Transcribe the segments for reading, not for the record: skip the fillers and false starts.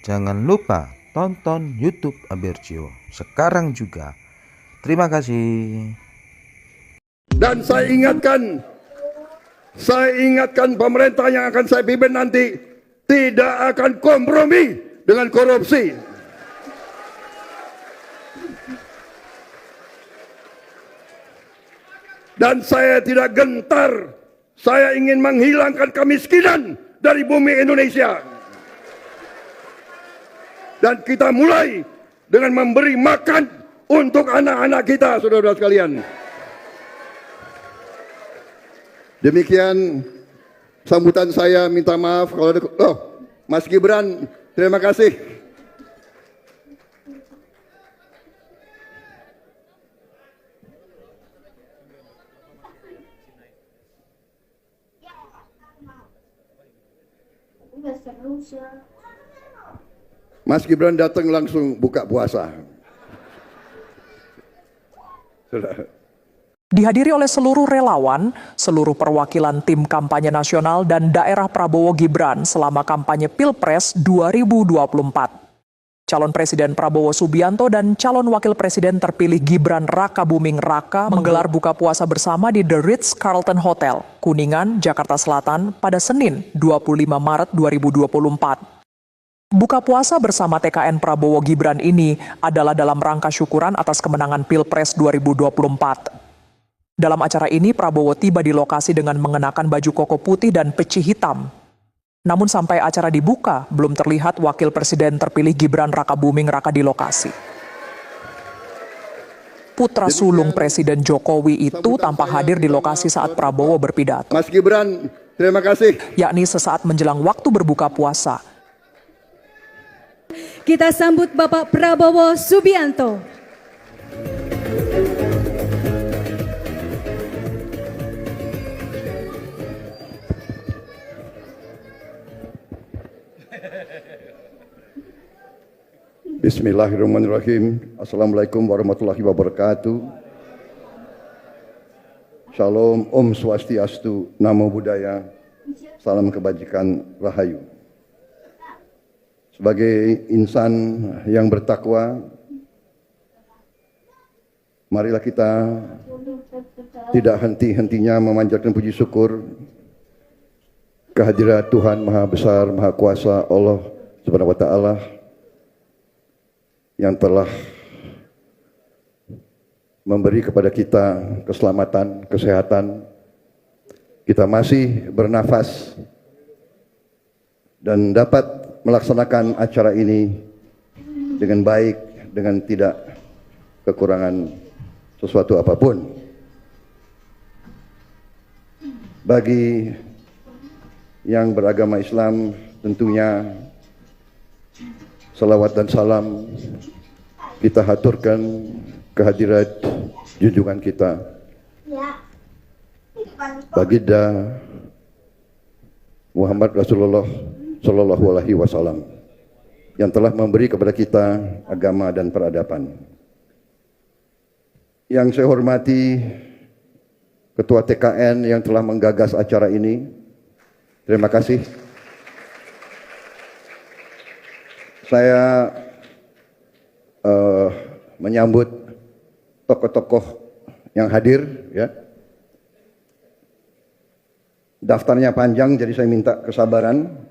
Jangan lupa tonton YouTube Abercio sekarang juga. Terima kasih. Dan saya ingatkan pemerintah yang akan saya pimpin nanti tidak akan kompromi dengan korupsi. Dan saya tidak gentar, saya ingin menghilangkan kemiskinan dari bumi Indonesia. Dan kita mulai dengan memberi makan untuk anak-anak kita, saudara-saudara sekalian. Demikian sambutan saya, minta maaf kalau ada... Mas Gibran, terima kasih. Mas Gibran datang langsung buka puasa. Dihadiri oleh seluruh relawan, seluruh perwakilan tim kampanye nasional dan daerah Prabowo Gibran selama kampanye Pilpres 2024. Calon Presiden Prabowo Subianto dan calon Wakil Presiden terpilih Gibran Raka Buming Raka menggelar buka puasa bersama di The Ritz-Carlton Hotel, Kuningan, Jakarta Selatan pada Senin 25 Maret 2024. Buka puasa bersama TKN Prabowo Gibran ini adalah dalam rangka syukuran atas kemenangan Pilpres 2024. Dalam acara ini, Prabowo tiba di lokasi dengan mengenakan baju koko putih dan peci hitam. Namun sampai acara dibuka, belum terlihat Wakil Presiden terpilih Gibran Raka Buming Raka di lokasi. Putra sulung Presiden Jokowi itu tampak hadir di lokasi saat Prabowo berpidato. Mas Gibran, terima kasih. Yakni sesaat menjelang waktu berbuka puasa. Kita sambut Bapak Prabowo Subianto. Bismillahirrahmanirrahim. Assalamualaikum warahmatullahi wabarakatuh. Shalom, Om Swastiastu, Namo Buddhaya, salam kebajikan, Rahayu. Sebagai insan yang bertakwa, marilah kita tidak henti-hentinya memanjatkan puji syukur kehadirat Tuhan Maha Besar, Maha Kuasa, Allah Subhanahu wa Ta'ala, yang telah memberi kepada kita keselamatan, kesehatan. Kita masih bernafas dan dapat melaksanakan acara ini dengan baik, dengan tidak kekurangan sesuatu apapun. Bagi yang beragama Islam, tentunya salawat dan salam kita haturkan kehadirat junjungan kita, Baginda Muhammad Rasulullah Sallallahu Alaihi Wasallam, yang telah memberi kepada kita agama dan peradaban. Yang saya hormati Ketua TKN yang telah menggagas acara ini, terima kasih. Saya menyambut tokoh-tokoh yang hadir, ya. Daftarnya panjang, jadi saya minta kesabaran.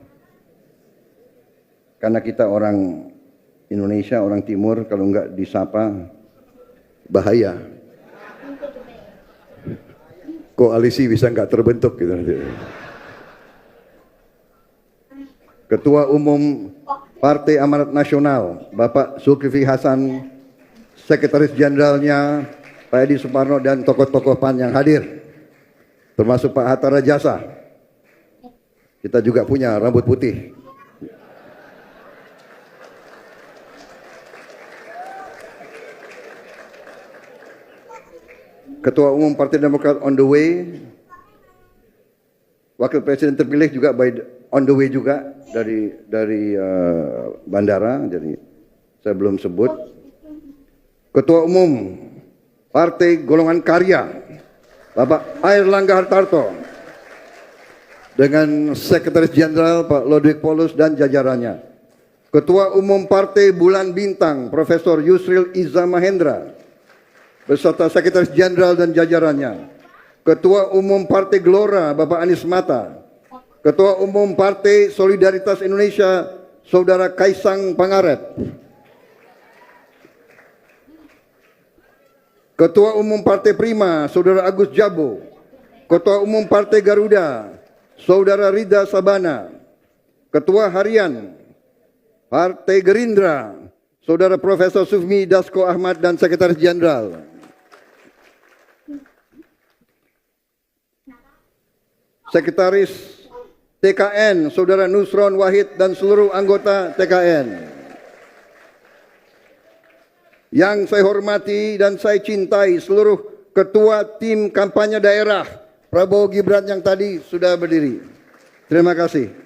Karena kita orang Indonesia, orang Timur, kalau enggak disapa bahaya. Koalisi bisa enggak terbentuk gitu. Ketua Umum Partai Amanat Nasional, Bapak Zulkifli Hasan, Sekretaris Jenderalnya Pak Edi Suparno, dan tokoh-tokoh PAN yang hadir, termasuk Pak Hatta Rajasa. Kita juga punya rambut putih. Ketua Umum Partai Demokrat on the way, Wakil Presiden terpilih juga on the way juga dari bandara, jadi saya belum sebut. Ketua Umum Partai Golongan Karya, Bapak Airlangga Hartarto, dengan Sekretaris Jenderal Pak Lodwig Paulus dan jajarannya. Ketua Umum Partai Bulan Bintang, Profesor Yusril Iza Mahendra, beserta Sekretaris Jenderal dan jajarannya. Ketua Umum Partai Gelora, Bapak Anies Mata. Ketua Umum Partai Solidaritas Indonesia, Saudara Kaisang Pangarep. Ketua Umum Partai Prima, Saudara Agus Jabo. Ketua Umum Partai Garuda, Saudara Rida Sabana. Ketua Harian Partai Gerindra, Saudara Profesor Sufmi Dasko Ahmad dan Sekretaris Jenderal. Sekretaris TKN, Saudara Nusron Wahid dan seluruh anggota TKN. Yang saya hormati dan saya cintai seluruh ketua tim kampanye daerah Prabowo Gibran yang tadi sudah berdiri. Terima kasih.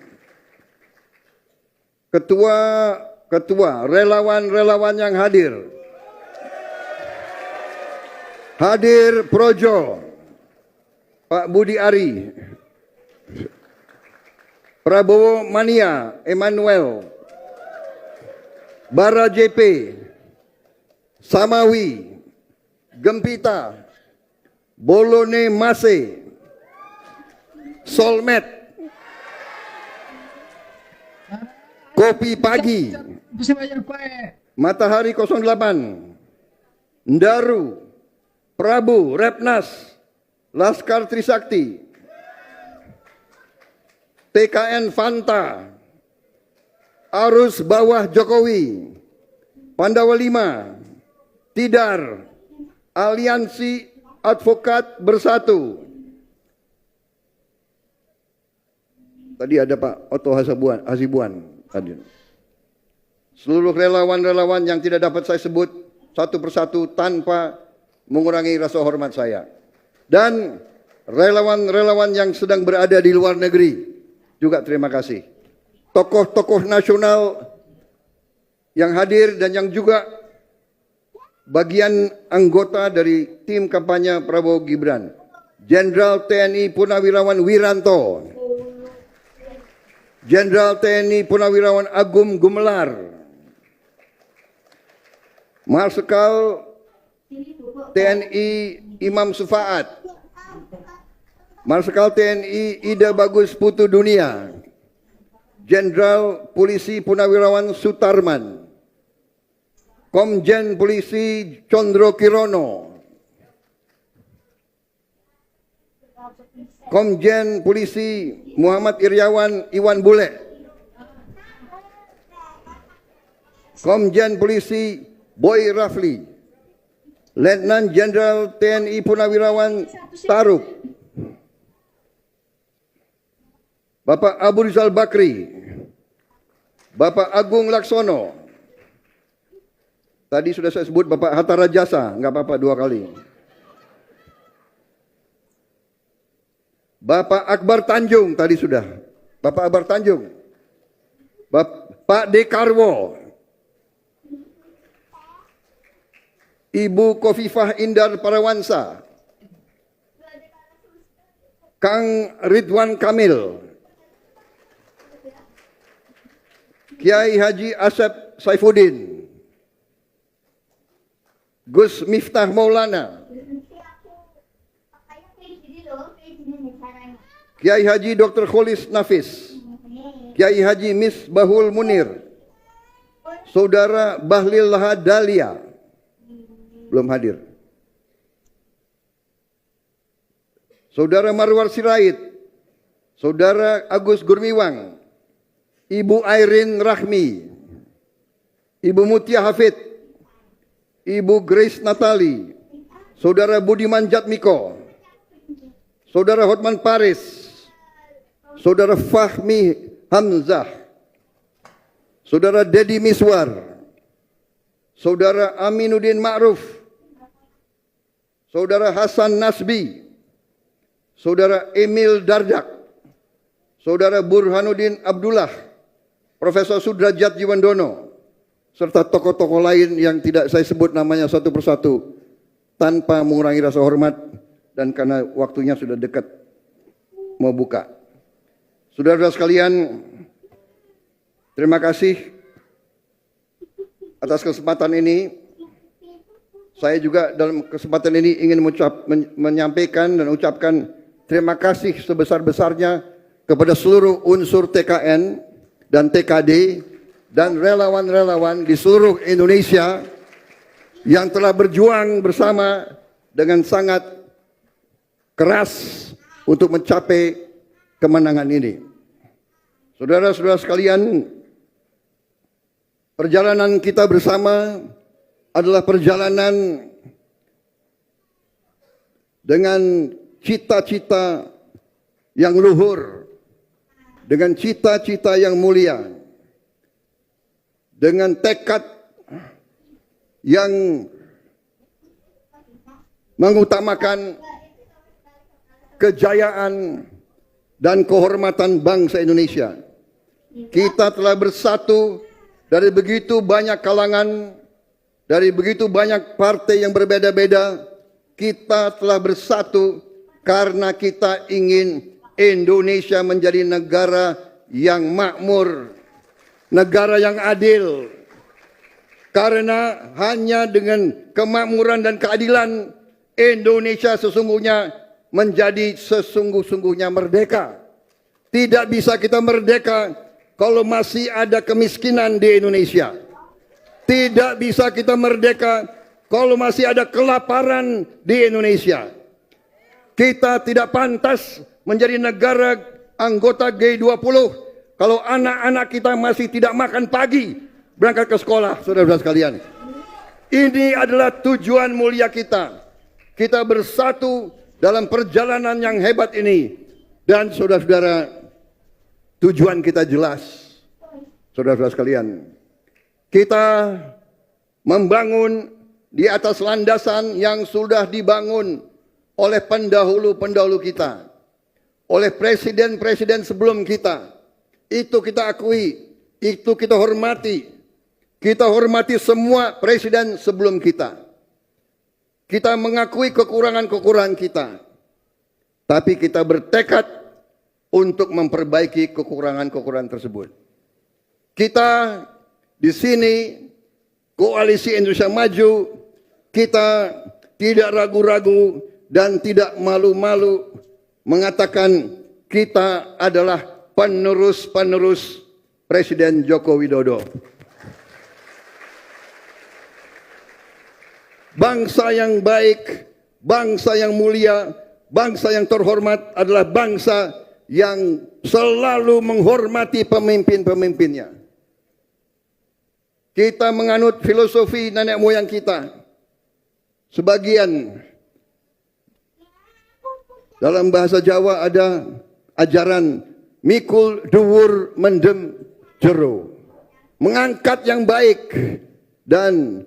Ketua, relawan-relawan yang hadir. Hadir Projo, Pak Budi Ari, Prabowo Mania, Emmanuel, Bara JP, Samawi, Gempita, Bolone Mase, Solmed, Kopi Pagi, Matahari 08, Ndaru, Prabu, Repnas, Laskar Trisakti, TKN Fanta, Arus Bawah Jokowi, Pandawa 5, Tidar, Aliansi Advokat Bersatu. Tadi ada Pak Otto Hasibuan hadir. Seluruh relawan-relawan yang tidak dapat saya sebut satu persatu tanpa mengurangi rasa hormat saya. Dan relawan-relawan yang sedang berada di luar negeri juga terima kasih. Tokoh-tokoh nasional yang hadir dan yang juga bagian anggota dari tim kampanye Prabowo Gibran. Jenderal TNI Purnawirawan Wiranto, Jenderal TNI Purnawirawan Agung Gumelar, Marsikal TNI Imam Sufaat, Marsikal TNI Ida Bagus Putu Dunia, Jenderal Polisi Purnawirawan Sutarman, Komjen Polisi Condro Kirono, Komjen Polisi Muhammad Iriawan Iwan Bule, Komjen Polisi Boy Rafli, Letnan Jenderal TNI Purnawirawan Taruk, Bapak Abu Rizal Bakri, Bapak Agung Laksono. Tadi sudah saya sebut Bapak Hatta Rajasa, nggak apa-apa 2 kali. Bapak Akbar Tanjung tadi sudah. Bapak Akbar Tanjung. Pak Dekarwo. Ibu Kofifah Indar Parawansa. Kang Ridwan Kamil. Kiai Haji Asep Saifuddin, Gus Miftah Maulana, Kiai Haji Dr. Kholis Nafis, Kiai Haji Misbahul Munir, Saudara Bahlil Lahadalia, belum hadir, Saudara Marwar Sirait, Saudara Agus Gurmiwang, Ibu Airin Rahmi, Ibu Mutia Hafid, Ibu Grace Natali, Saudara Budiman Jatmiko, Saudara Hotman Paris, Saudara Fahmi Hamzah, Saudara Dedi Miswar, Saudara Aminuddin Ma'ruf, Saudara Hasan Nasbi, Saudara Emil Dardak, Saudara Burhanuddin Abdullah, Profesor Sudrajat Jiwandono, serta tokoh-tokoh lain yang tidak saya sebut namanya satu persatu tanpa mengurangi rasa hormat dan karena waktunya sudah dekat mau buka. Saudara-saudara sekalian, terima kasih atas kesempatan ini. Saya juga dalam kesempatan ini ingin menyampaikan dan ucapkan terima kasih sebesar-besarnya kepada seluruh unsur TKN dan TKD dan relawan-relawan di seluruh Indonesia yang telah berjuang bersama dengan sangat keras untuk mencapai kemenangan ini. Saudara-saudara sekalian, perjalanan kita bersama adalah perjalanan dengan cita-cita yang luhur, dengan cita-cita yang mulia, dengan tekad yang mengutamakan kejayaan dan kehormatan bangsa Indonesia. Kita telah bersatu dari begitu banyak kalangan, dari begitu banyak partai yang berbeda-beda. Kita telah bersatu karena kita ingin Indonesia menjadi negara yang makmur, negara yang adil. Karena hanya dengan kemakmuran dan keadilan, Indonesia sesungguhnya menjadi sesungguh-sungguhnya merdeka. Tidak bisa kita merdeka kalau masih ada kemiskinan di Indonesia. Tidak bisa kita merdeka kalau masih ada kelaparan di Indonesia. Kita tidak pantas menjadi negara anggota G20 kalau anak-anak kita masih tidak makan pagi berangkat ke sekolah, saudara-saudara sekalian. Ini adalah tujuan mulia kita. Kita bersatu dalam perjalanan yang hebat ini. Dan saudara-saudara, tujuan kita jelas. Saudara-saudara sekalian, kita membangun di atas landasan yang sudah dibangun oleh pendahulu-pendahulu kita, oleh presiden-presiden sebelum kita. Itu kita akui, itu kita hormati. Kita hormati semua presiden sebelum kita. Kita mengakui kekurangan-kekurangan kita. Tapi kita bertekad untuk memperbaiki kekurangan-kekurangan tersebut. Kita di sini, Koalisi Indonesia Maju, kita tidak ragu-ragu dan tidak malu-malu mengatakan kita adalah penerus-penerus Presiden Joko Widodo. Bangsa yang baik, bangsa yang mulia, bangsa yang terhormat adalah bangsa yang selalu menghormati pemimpin-pemimpinnya. Kita menganut filosofi nenek moyang kita. Sebagian dalam bahasa Jawa ada ajaran mikul dhuwur mendem jero. Mengangkat yang baik dan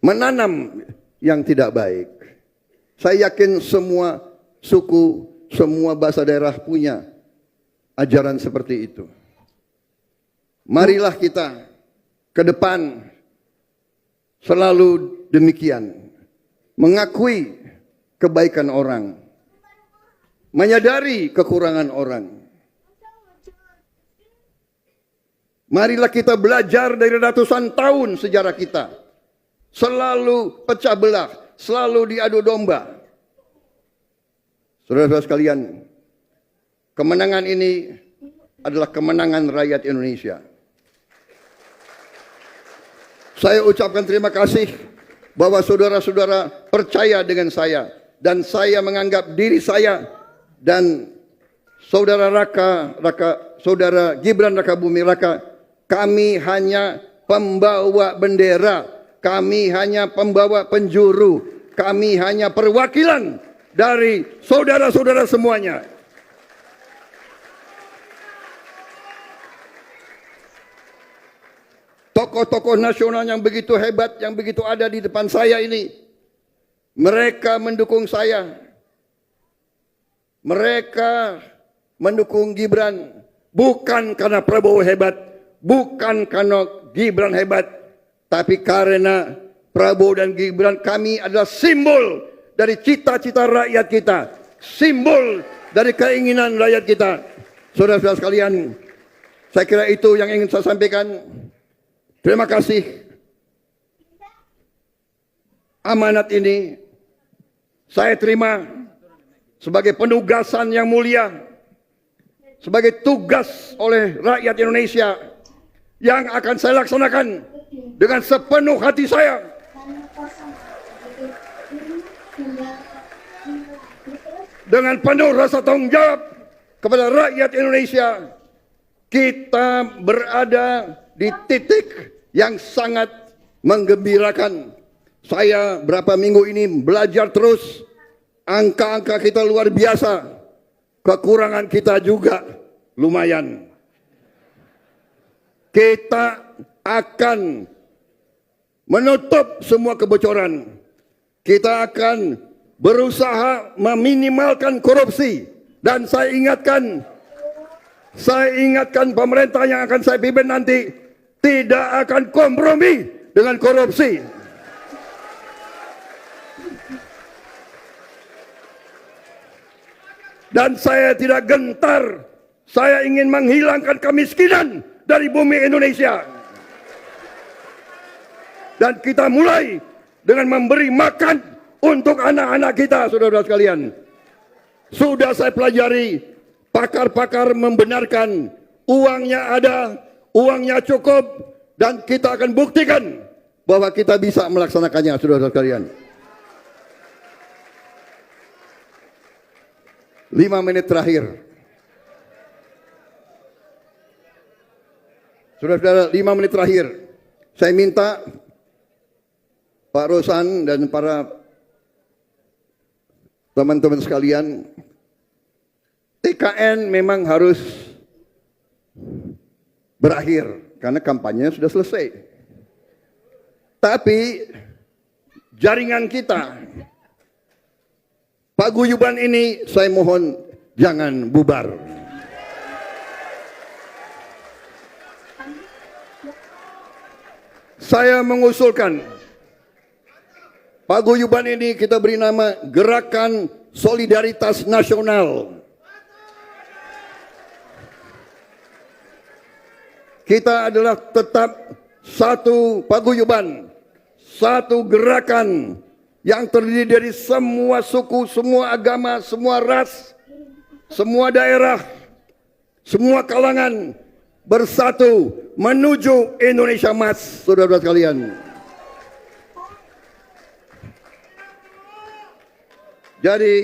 menanam yang tidak baik. Saya yakin semua suku, semua bahasa daerah punya ajaran seperti itu. Marilah kita ke depan selalu demikian. Mengakui kebaikan orang. Menyadari kekurangan orang. Marilah kita belajar dari ratusan tahun sejarah kita. Selalu pecah belah, selalu diadu domba. Saudara-saudara sekalian, kemenangan ini adalah kemenangan rakyat Indonesia. Saya ucapkan terima kasih bahwa saudara-saudara percaya dengan saya. Dan saya menganggap diri saya dan saudara saudara Gibran Rakabuming Raka, kami hanya pembawa bendera. Kami hanya pembawa penjuru. Kami hanya perwakilan dari saudara-saudara semuanya. Tokoh-tokoh nasional yang begitu hebat, yang begitu ada di depan saya ini, mereka mendukung saya. Mereka mendukung Gibran bukan karena Prabowo hebat, bukan karena Gibran hebat, tapi karena Prabowo dan Gibran kami adalah simbol dari cita-cita rakyat kita, simbol dari keinginan rakyat kita. Saudara-saudara sekalian, saya kira itu yang ingin saya sampaikan. Terima kasih. Amanat ini saya terima sebagai penugasan yang mulia, sebagai tugas oleh rakyat Indonesia yang akan saya laksanakan dengan sepenuh hati saya. Dengan penuh rasa tanggung jawab kepada rakyat Indonesia. Kita berada di titik yang sangat menggembirakan. Saya berapa minggu ini belajar terus. Angka-angka kita luar biasa. Kekurangan kita juga lumayan. Kita akan menutup semua kebocoran. Kita akan berusaha meminimalkan korupsi. Dan saya ingatkan pemerintah yang akan saya pimpin nanti tidak akan kompromi dengan korupsi. Dan saya tidak gentar, saya ingin menghilangkan kemiskinan dari bumi Indonesia. Dan kita mulai dengan memberi makan untuk anak-anak kita, saudara-saudara sekalian. Sudah saya pelajari, pakar-pakar membenarkan uangnya ada, uangnya cukup, dan kita akan buktikan bahwa kita bisa melaksanakannya, saudara-saudara sekalian. 5 menit terakhir. Saudara-saudara, 5 menit terakhir. Saya minta Pak Rosan dan para teman-teman sekalian, TKN memang harus berakhir karena kampanye sudah selesai. Tapi jaringan kita, paguyuban ini saya mohon jangan bubar. Saya mengusulkan paguyuban ini kita beri nama Gerakan Solidaritas Nasional. Kita adalah tetap satu paguyuban, satu gerakan yang terdiri dari semua suku, semua agama, semua ras, semua daerah, semua kalangan bersatu menuju Indonesia Emas, saudara-saudara sekalian. Jadi,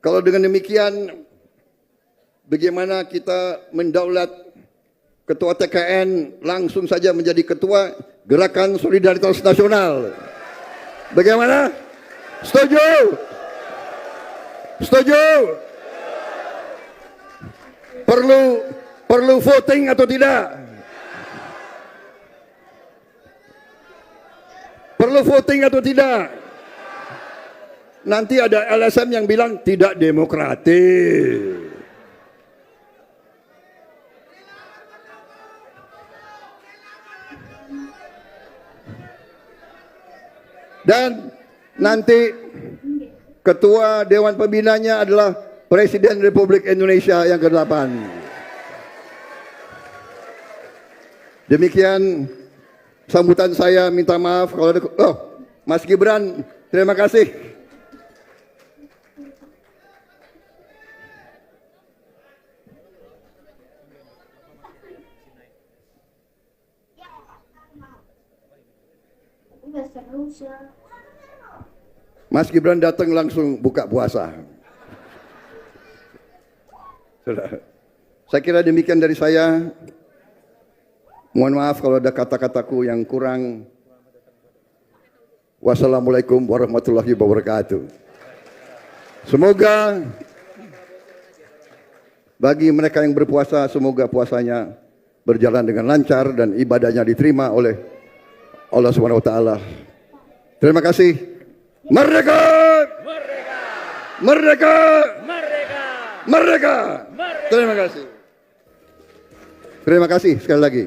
kalau dengan demikian, bagaimana kita mendaulat Ketua TKN langsung saja menjadi Ketua Gerakan Solidaritas Nasional? Bagaimana? Setuju? Setuju? Perlu voting atau tidak? Perlu voting atau tidak? Nanti ada LSM yang bilang tidak demokratis. Dan nanti Ketua Dewan Pembinanya adalah Presiden Republik Indonesia yang ke-8. Demikian sambutan saya, minta maaf kalau ada... Mas Gibran, terima kasih. Mas Gibran datang langsung buka puasa. Saya kira demikian dari saya. Mohon maaf kalau ada kata-kataku yang kurang. Wassalamualaikum warahmatullahi wabarakatuh. Semoga bagi mereka yang berpuasa, semoga puasanya berjalan dengan lancar dan ibadahnya diterima oleh Allah Subhanahu wa taala. Terima kasih. Merdeka! Merdeka! Merdeka! Merdeka! Merdeka! Terima kasih. Terima kasih sekali lagi.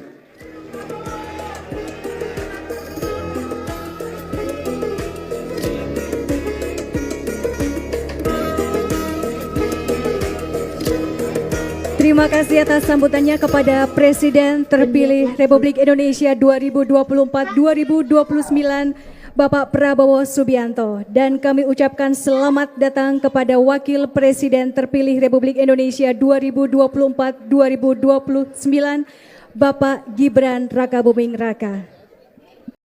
Terima kasih atas sambutannya kepada Presiden terpilih Republik Indonesia 2024-2029, Bapak Prabowo Subianto. Dan kami ucapkan selamat datang kepada Wakil Presiden terpilih Republik Indonesia 2024-2029, Bapak Gibran Rakabuming Raka.